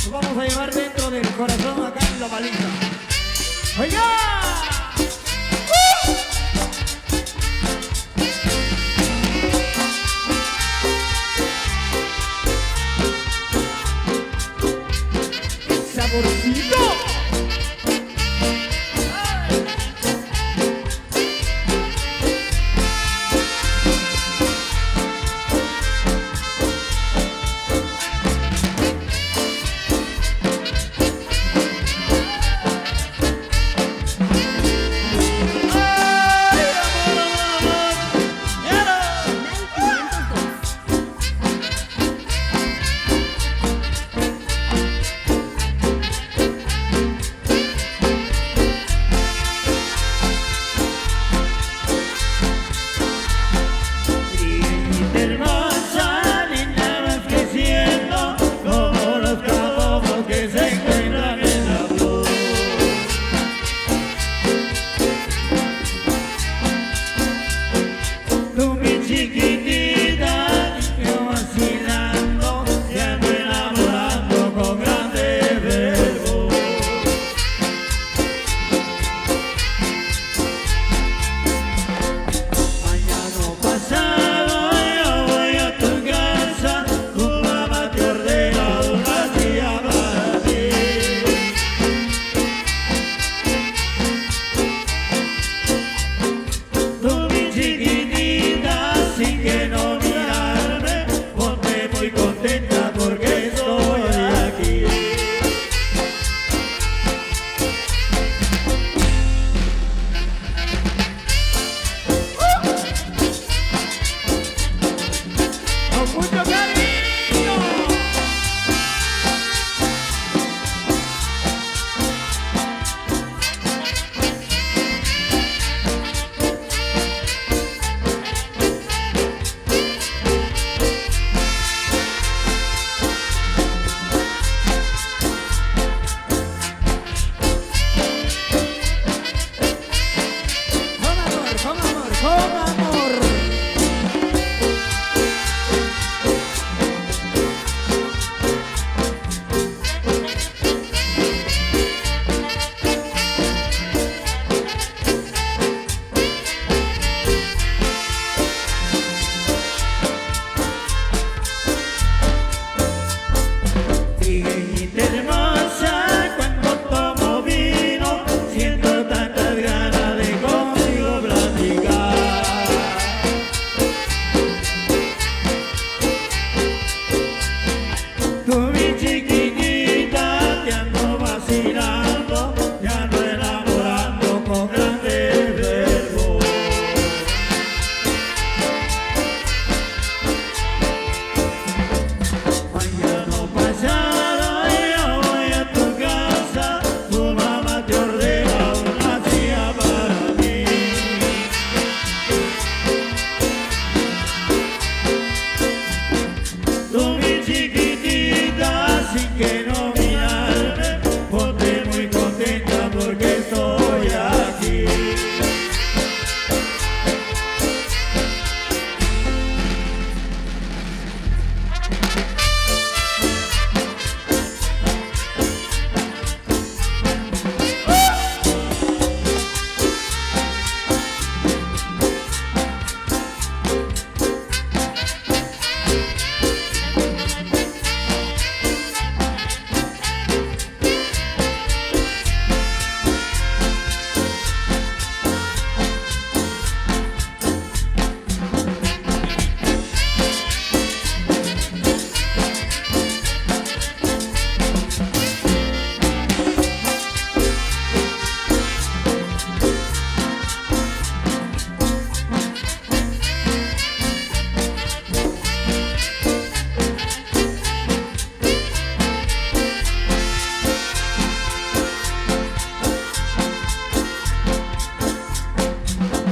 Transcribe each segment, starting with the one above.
Lo vamos a llevar dentro del corazón acá en la paliza. ¡Oiga! ¡Saborcito!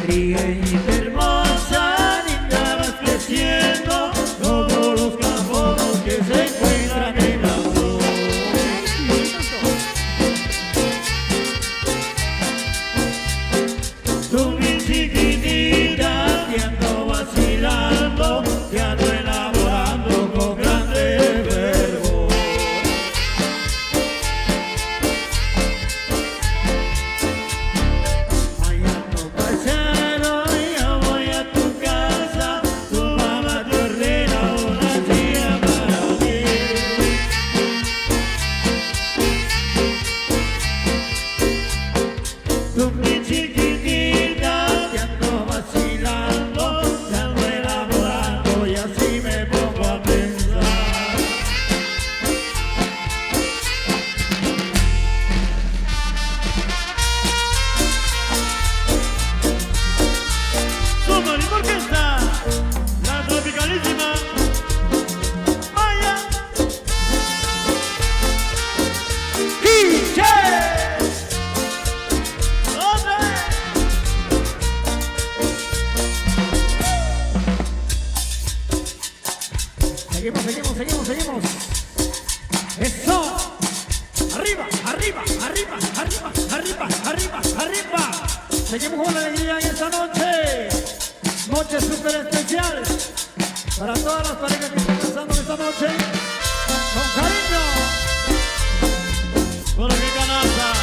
Trigueñita hermosa, linda vas creciendo, como los campos que se encuentran en la flor. Tú mi chiquitita, te ando vacilando, te ando enamorando con grande verbo. Seguimos con la alegría en esta noche. Noche súper especial para todas las parejas que están pasando esta noche. Con cariño. Por aquí canasta.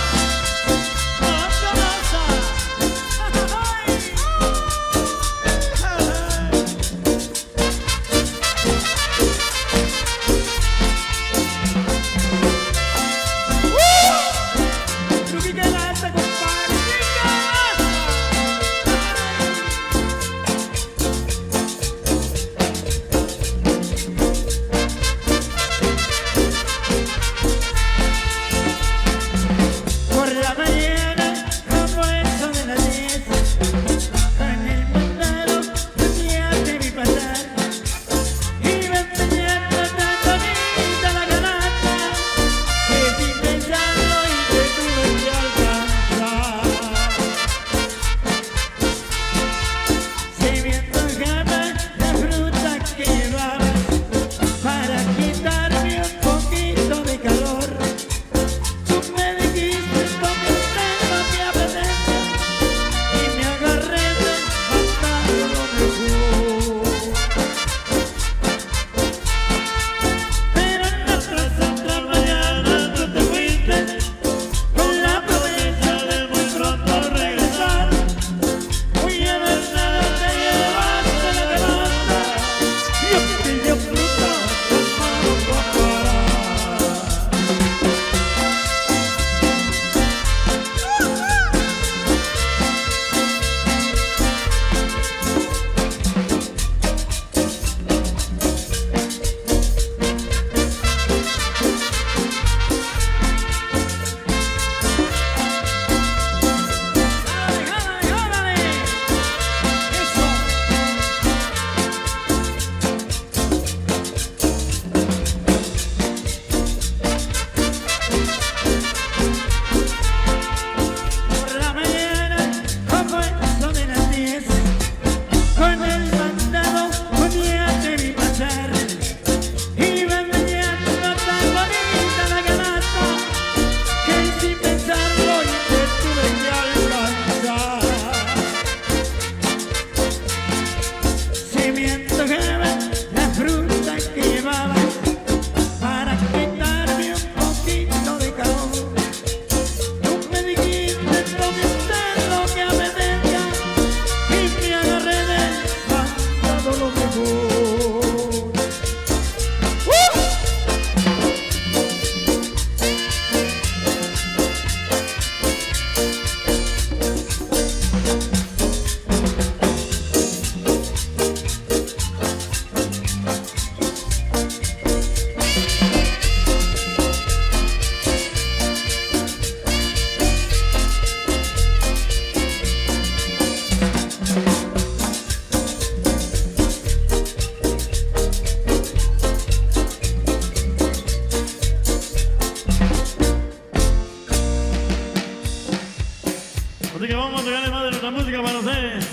Así que vamos a tocarle más de nuestra música para ustedes.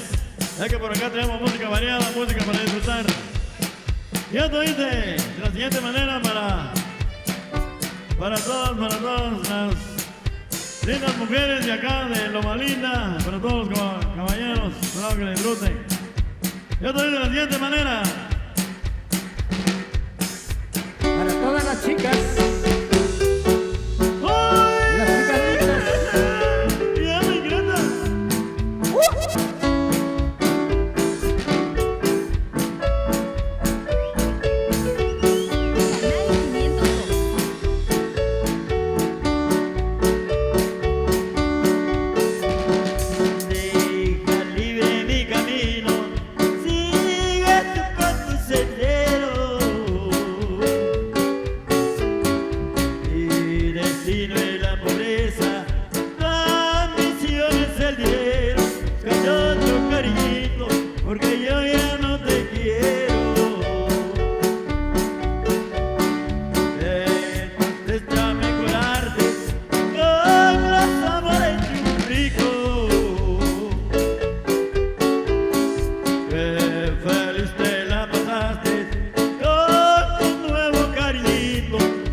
Ya que por acá tenemos música variada, música para disfrutar. Y esto dice de la siguiente manera para todas las lindas mujeres de acá, de Loma Linda, para todos los caballeros, para que le disfruten. Y esto dice de la siguiente manera. Para todas las chicas.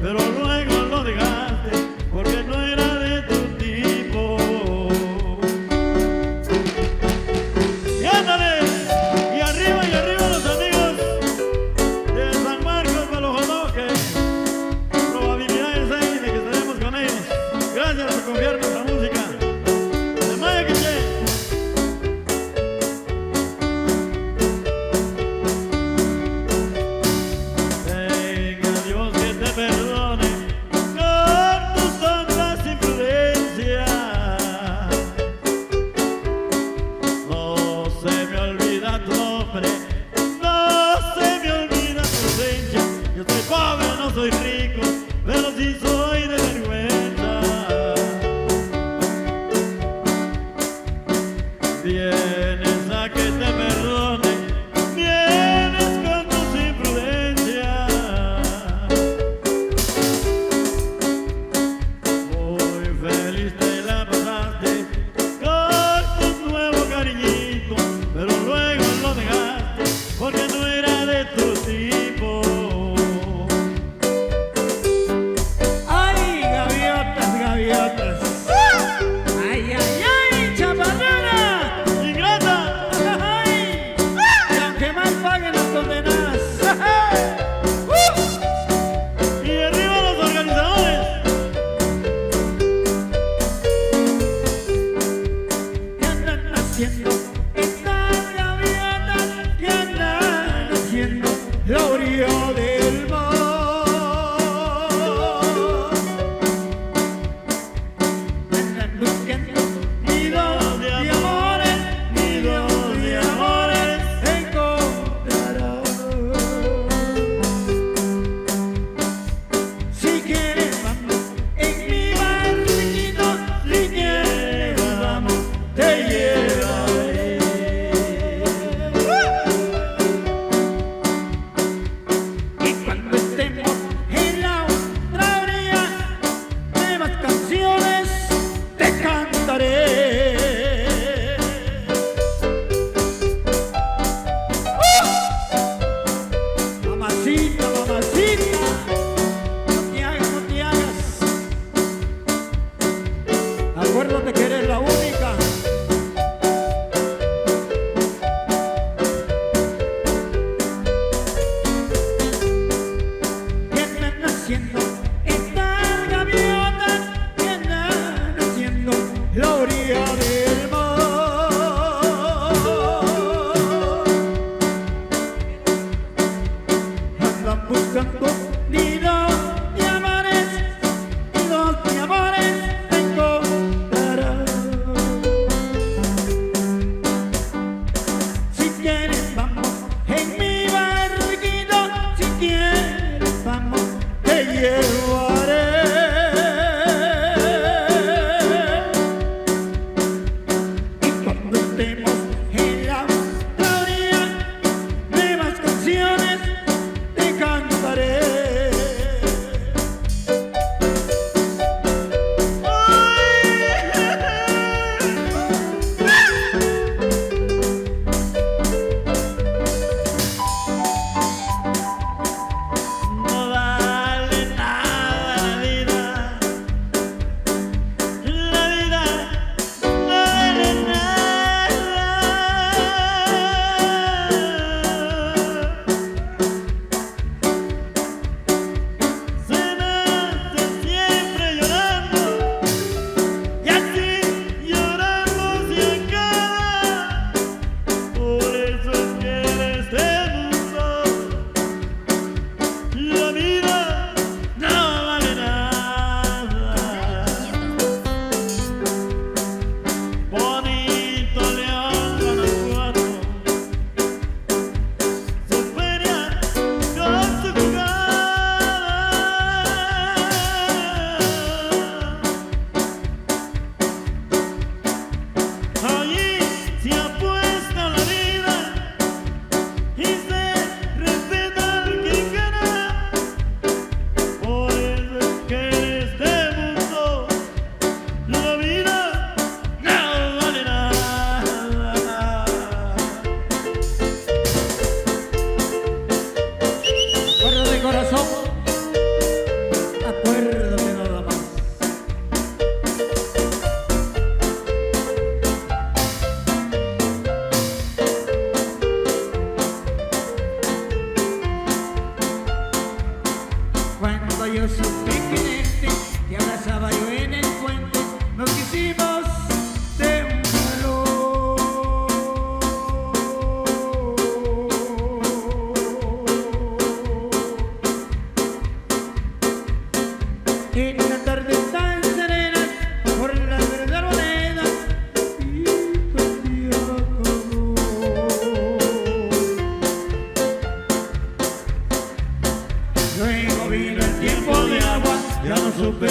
Pero luego lo dejaste por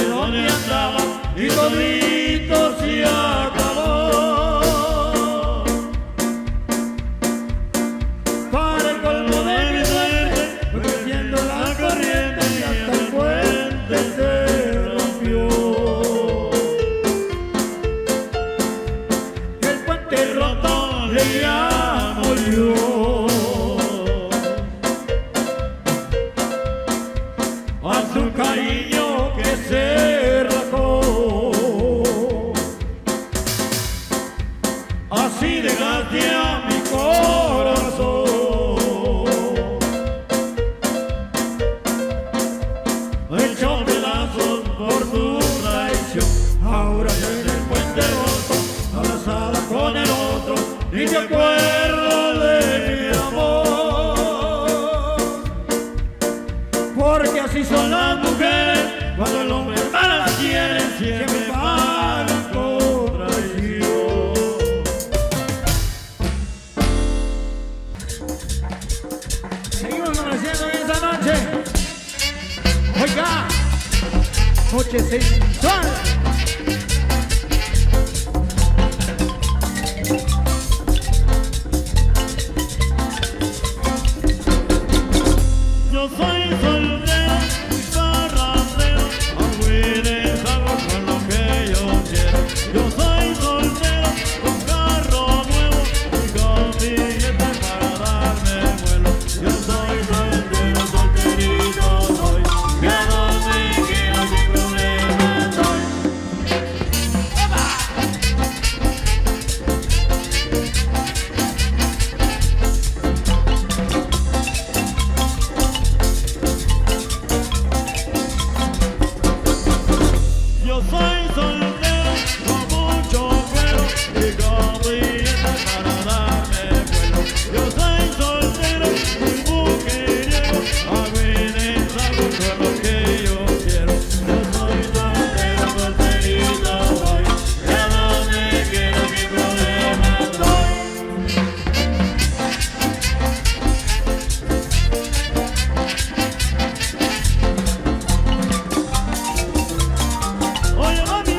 donde andaba y todito se acabó. Para el colmo de mi suerte, fue creciendo la corriente y hasta el puente se rompió. El puente roto le llamo yo a su cariño que se arrancó. Así dejaste a mi corazón hecho pedazos por tu traición. Ahora ya en el puente roto, abrazada con el otro, y te acuerdo de mi amor. Porque así son las mujeres, cuando el hombre más las quiere, siempre pagan con traición. Seguimos amaneciendo en esta noche. Oiga, noche sensual. Yo soy soltero y parrandero, aún hago con lo que yo quiero. Yo soy soltero con carro nuevo y con billete para darme vuelo. Yo soy soltero, solterito soy, que a donde quiera sin problema estoy. Yo soy soltero con mucho cuero y con billetes para darme vuelo. Yo soy soltero y mujeriego, hago con lo que yo quiero. Yo soy soltero, solterito soy, que a donde quiera sin problema estoy. Oye mami,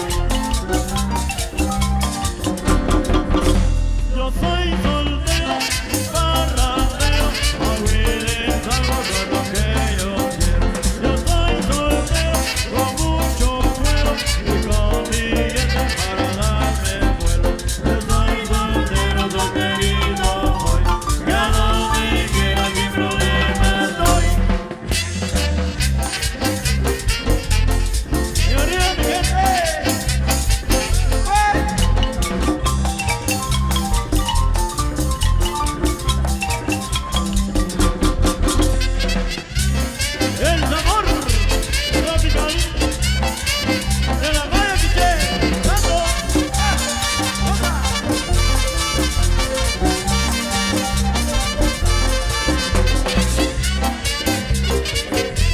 yo soy soltero y parrandero, hago con lo que yo quiero. Yo soy soltero con mucho cuero y con billetes para darme vuelo. Yo soy soltero, solterito soy, que a donde quiera sin problema estoy. Y arriba mi gente. El sabor tropical de la Maya Piché. ¡Vamos!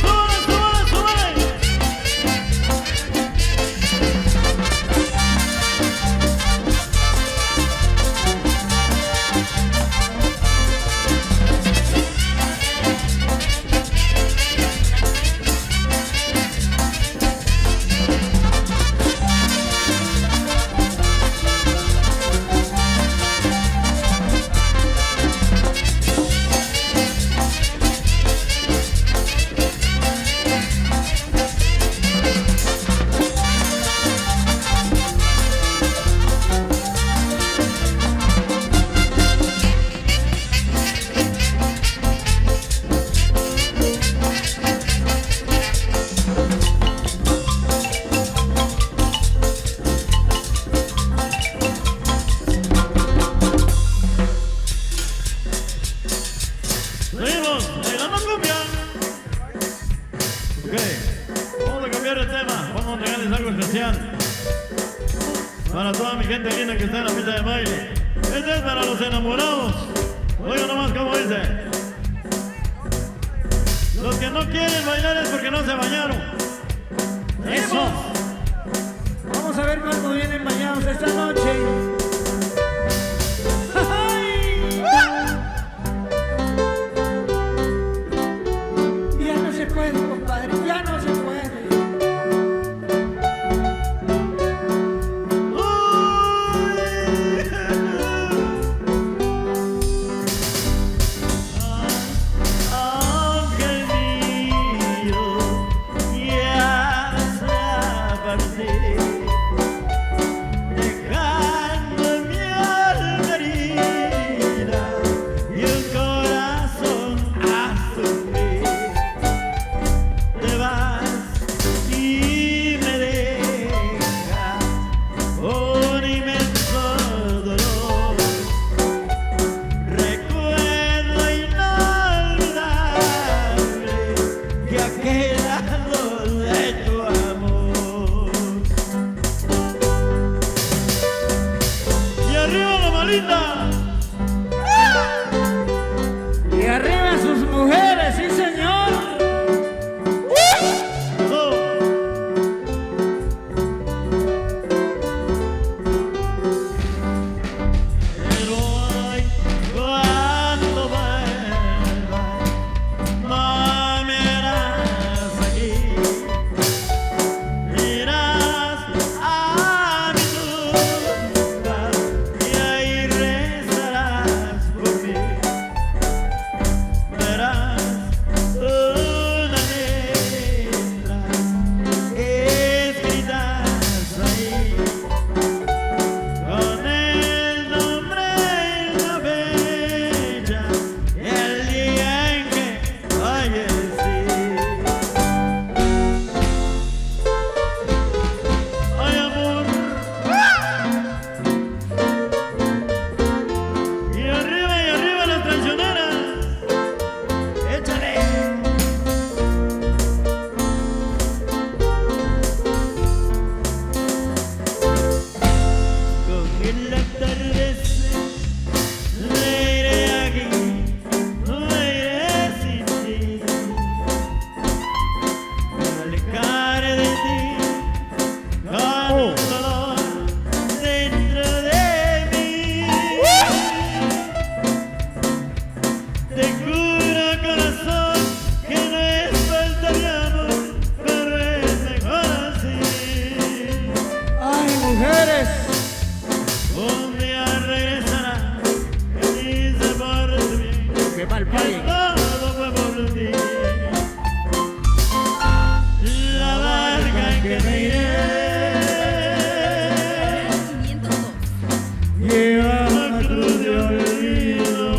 ¡Súbale, súbale, súbale! Seguimos bailando cumbia. Ok, vamos a cambiar el tema. Vamos a entregarles algo especial para toda mi gente linda que está en la pista de baile. Este es para los enamorados. Oigan nomás cómo dice. Los que no quieren bailar es porque no se bañaron. Eso. Vamos a ver cómo vienen bañados esta noche. ¡Ay! Ya no se puede, compadre, ya no se puede. partir, dejando mi alma herida y el corazón a sufrir. Te vas y me dejas un inmenso dolor, recuerdo inolvidable que ha quedado de tu amor. Y arriba la malita. Y arriba sus mujeres, sí señor. Pero ay, cuando vuelvas, no me harás aquí. Irás a mi tumba y ahí rezarás por mí. Verás una letra escritas ahí con el nombre y la fecha y el día en que fallecí. Ay, amor. Y arriba las traicioneras. Échale. Con el atardecer me iré aquí, me iré sin ti. Me alejaré de ti con un dolor dentro de mí. Te juro, corazón, que no es falta de amor, pero es mejor así. Ay, mujeres. Un día regresará y dice por tu bien Qué mal que pague. todo fue por ti. La barca en que me iré lleva una cruz de olvido,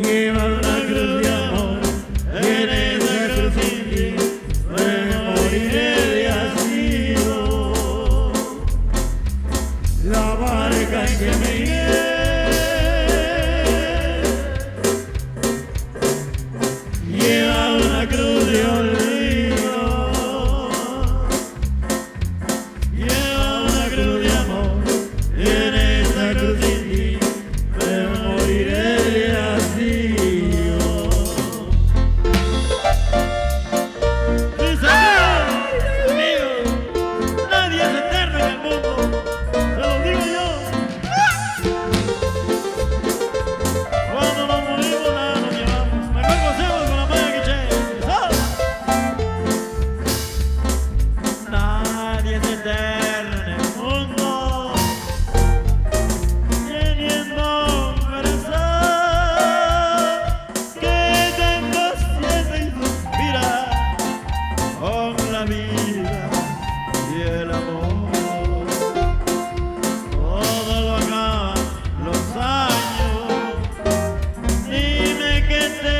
lleva una cruz de amor. En esa cruz sin ti me moriré de hastío. La barca en que me iré lleva una cruz de olvido, lleva una cruz de amor, y en esa cruz sin ti me moriré de hastío. Mis amigos, nadie es eterno en el mundo, te lo digo yo. Cuando nos morimos nada nos llevamos, mejor gocemos con la maya que che. Nadie es eterno en el mundo, teniendo un corazón que tanto siente y suspira con la vida y el amor. Todo lo acaban los años. Dime que te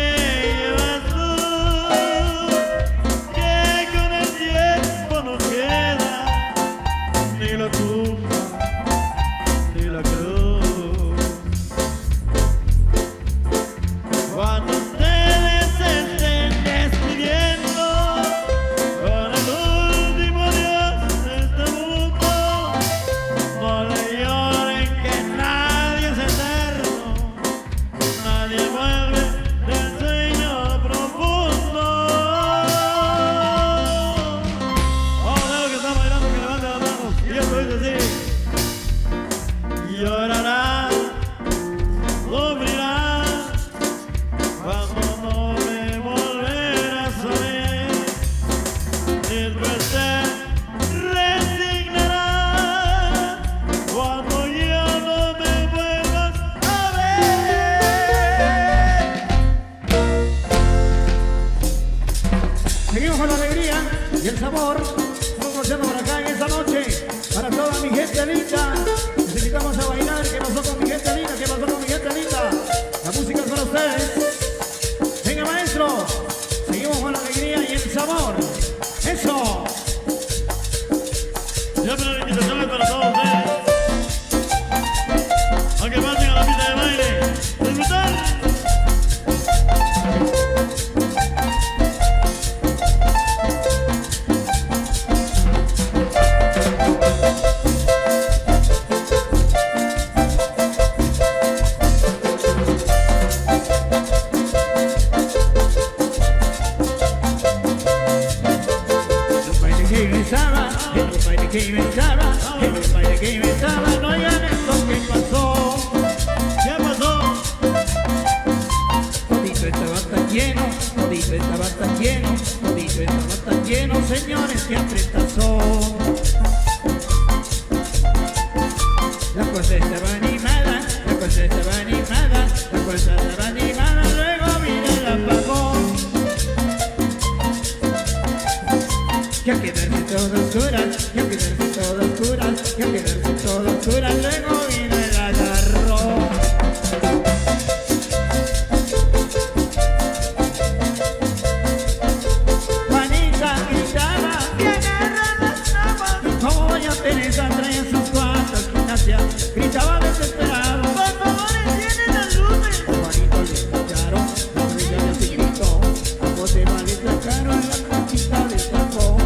llevas tú, que con el tiempo no queda ni la tumba ni la cruz. Cuando ustedes se estén despidiendo con el último adiós de este mundo, no le lloren, que nadie es eterno, nadie vuelve del sueño profundo. Vamos a ver lo que está bailando, que levante las manos. Y esto dice así: llorarás, sufrirás, cuando no me volverás a ver. Después te resignarás cuando ya no me vuelvas a ver. Seguimos con la alegría y el sabor. Estamos paseando por acá en esta noche. Para toda mi gente linda. Les invitamos a bailar. ¿Qué pasó con mi gente linda? ¿Qué pasó con mi gente linda? La música es para ustedes. Venga, maestro. Seguimos con la alegría y el sabor. ¡Eso! Siempre la invitación es para todos ustedes. A que pasen a la pista de baile. ¡Disfrutar! Que inventaba, no hayan esto que pasó. ¿Qué pasó? Todito estaba tan lleno, todito estaba tan lleno, todito estaba tan lleno, señores, que apretazó. La cosa estaba animada, la cosa estaba animada, la cosa estaba animada, luego vino el apagón. Ya quedarse todo oscuras, ya quedarse todo oscuras, ya quedarse todo oscuras, luego vino el agarrón. Juanita gritaba, que agarran las aguas. Como doña Teresa traía sus cuantas gimnasias, gritaba desesperado, por favor encienden las luces. Juanito le escucharon, la orilla ya se gritó, a vos te vale sacaron la conquista del taco.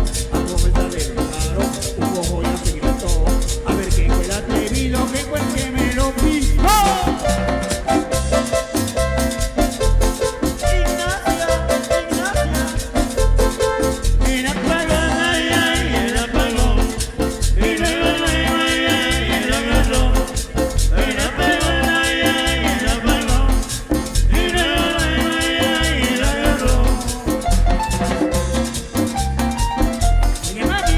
A ver quién fue el atrevido, quién fue el que me lo picó. Ignacia, el apagón, ay, ay, el apagón. Y luego el ay, ay, el agarrón. El apagón, ay, ay, el apagón. Y luego el ay, ay, el agarrón. Oye, mami.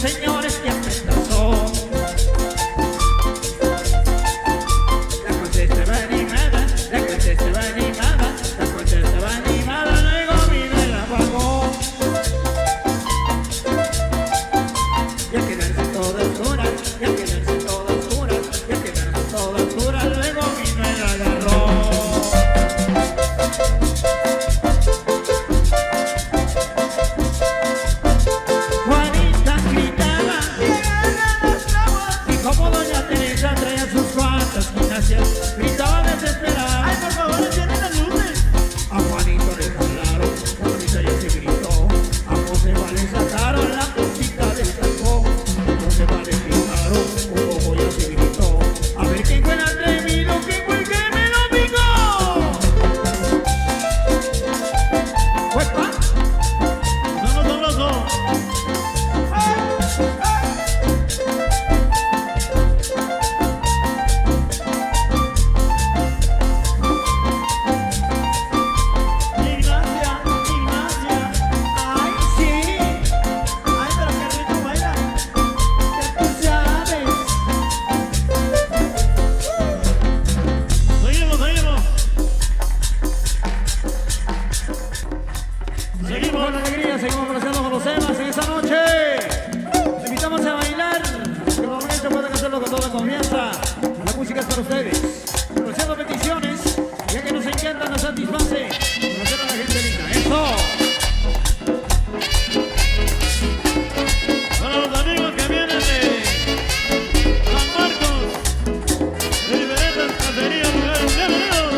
Señores, que apretazó. La cosa estaba animada, la cosa estaba animada, la cosa estaba animada, luego vino el apagón. Ya quedarse toda oscura, ya quedarse toda oscura, ya quedarse toda oscura, luego vino el agarrón. Juanita gritaba, que agarran las aguas. Y como doña Teresa traía sus cuantas gimnasias, gritaba desesperada, ay, por favor encienden las luces. A Juanito le jalaron, Juanita ya se gritó, a José le sacaron la cosita del taco. José le picaron, un ojo ya se gritó, a ver quién fue el atrevido, quién fue el que me lo picó. Pues pa. ¡Vamos, sabroso! Ignacia, ay sí, ay pero qué rico baila, ya tú sabes. Seguimos, seguimos. Seguimos con la alegría, seguimos conociendo con los temas en esta noche. Les invitamos a bailar, que por momento pueden hacerlo con toda confianza. La música es para ustedes. Conociendo peticiones, ya que nos encanta, nos satisface. Conocer a la gente linda. ¡Eso! Para los amigos que vienen de San Marcos, de diferentes cacerías, lugares, bienvenidos.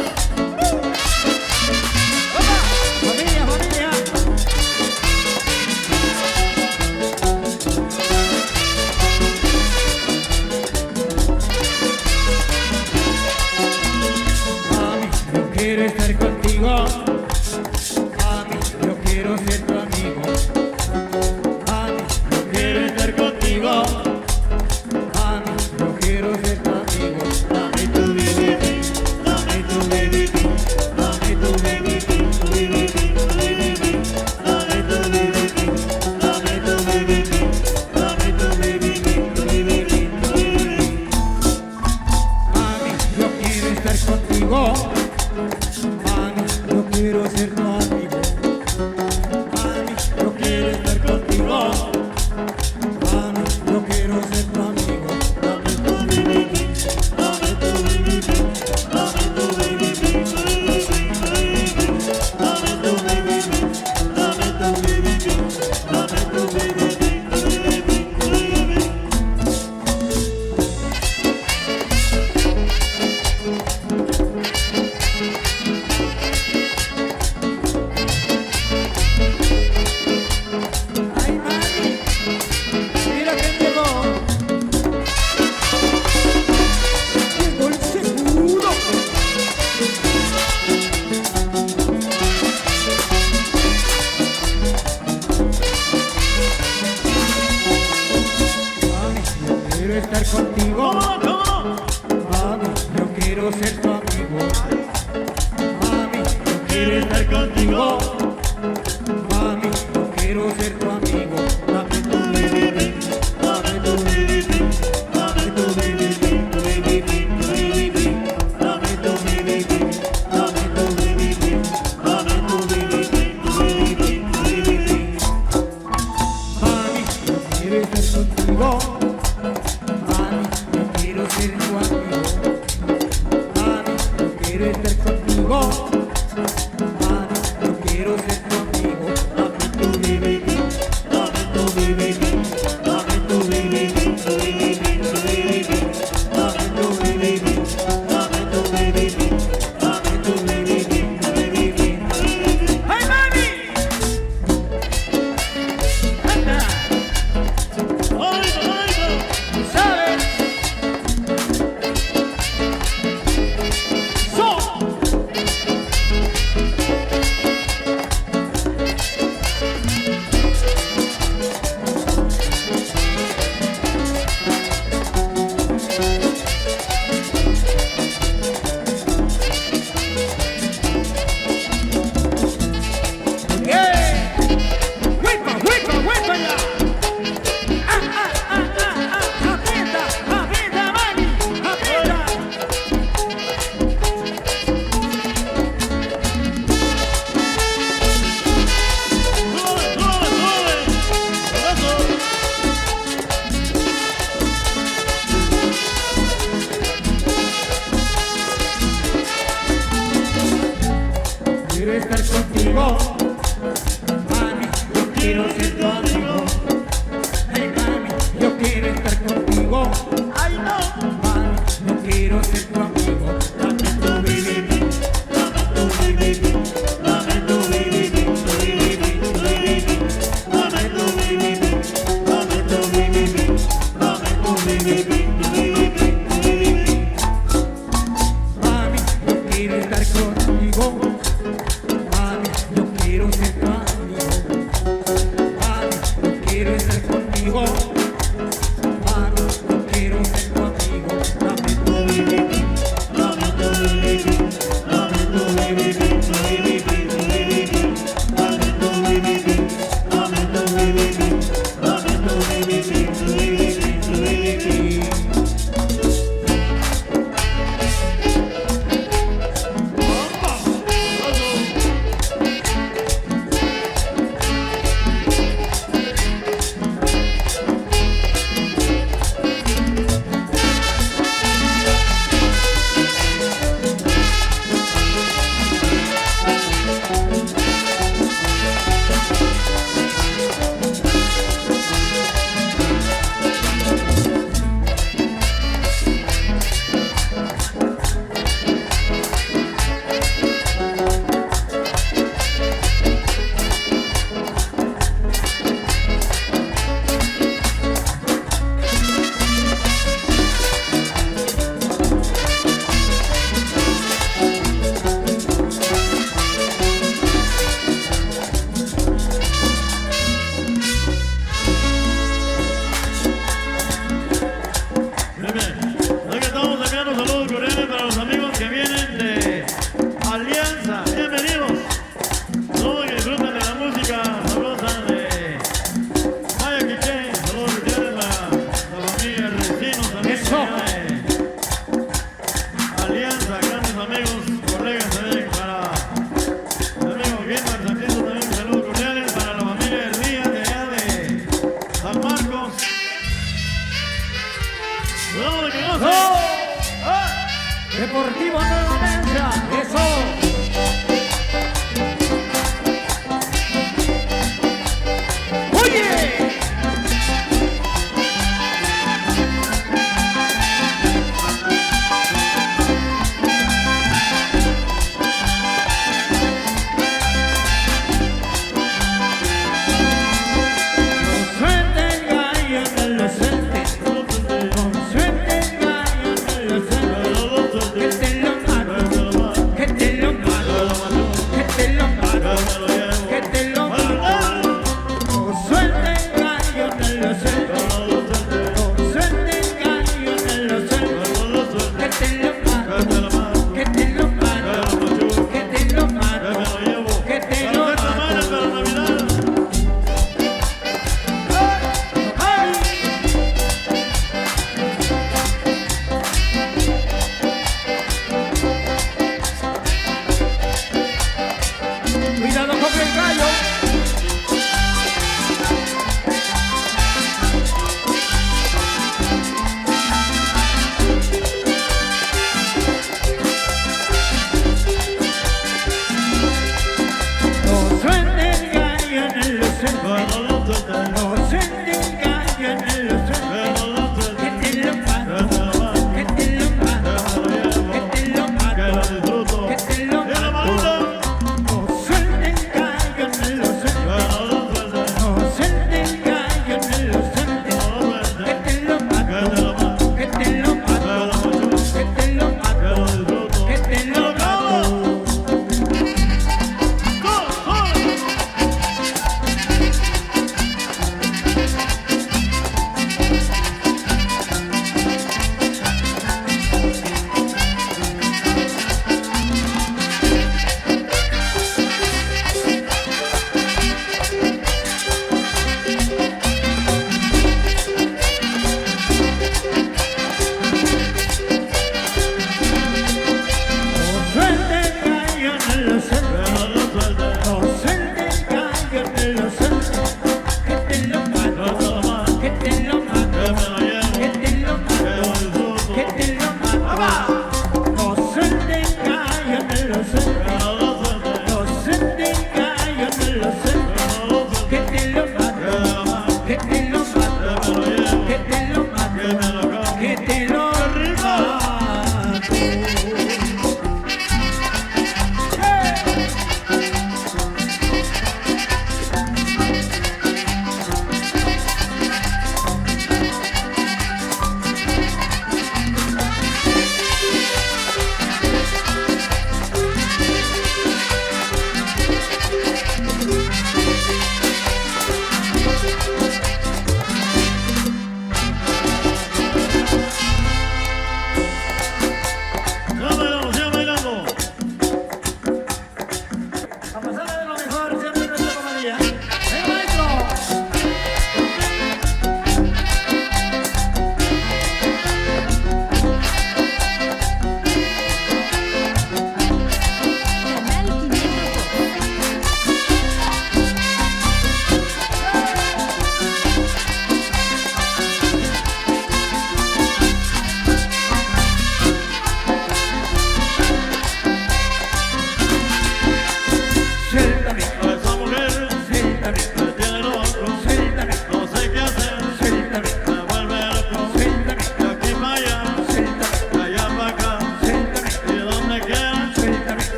Familia, familia. estar contigo. Mami, yo quiero ser tu amigo. Mami, yo quiero estar contigo. Mami, yo quiero ser tu amigo. Dame tu baby, dame tu baby, dame tu baby, dame tu baby, dame tu baby, dame tu baby. Ay, mami, mira quién llegó. Llegó el seguro. Mami, yo quiero estar contigo. Mami, yo quiero ser tu amigo. Mami, yo quiero estar contigo. Mami, yo quiero ser tu amigo. Dame tu baby, dame tu baby, dame tu baby, baby, baby, dame tu baby, dame tu baby, dame tu baby, baby, baby. Mami, yo quiero estar contigo. Mami, yo quiero ser tu amigo. Mami, yo quiero estar contigo. Mami, yo quiero ser tu amigo. Dame tu baby, dame tu baby, dame tu baby, baby, baby, dame tu baby, dame tu baby, dame tu baby, baby. ¡Hey, mami! ¡Anda! ¿Sabes? ¡Huepa ya! ¡Aprieta, mami! ¡Aprieta! Quiero estar contigo. Mami, yo quiero ser tu amigo. Ay, mami, yo quiero estar contigo. Ay, no. Mami, yo quiero ser tu amigo. Dame tu baby, dame tu baby, dame tu baby, baby, baby, dame tu baby, dame tu baby, dame tu baby, baby. Mami, yo quiero estar contigo. Mami, yo quiero ser tu amigo. Mami, yo quiero estar contigo. Mami, yo quiero ser tu amigo. Dame tu baby, dame tu baby, dame tu baby, baby, baby, dame tu baby, dame tu baby, dame tu baby, baby. Alianza, Deportivo Nueva Valencia, eso. ¡Oye!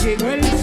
Llegó el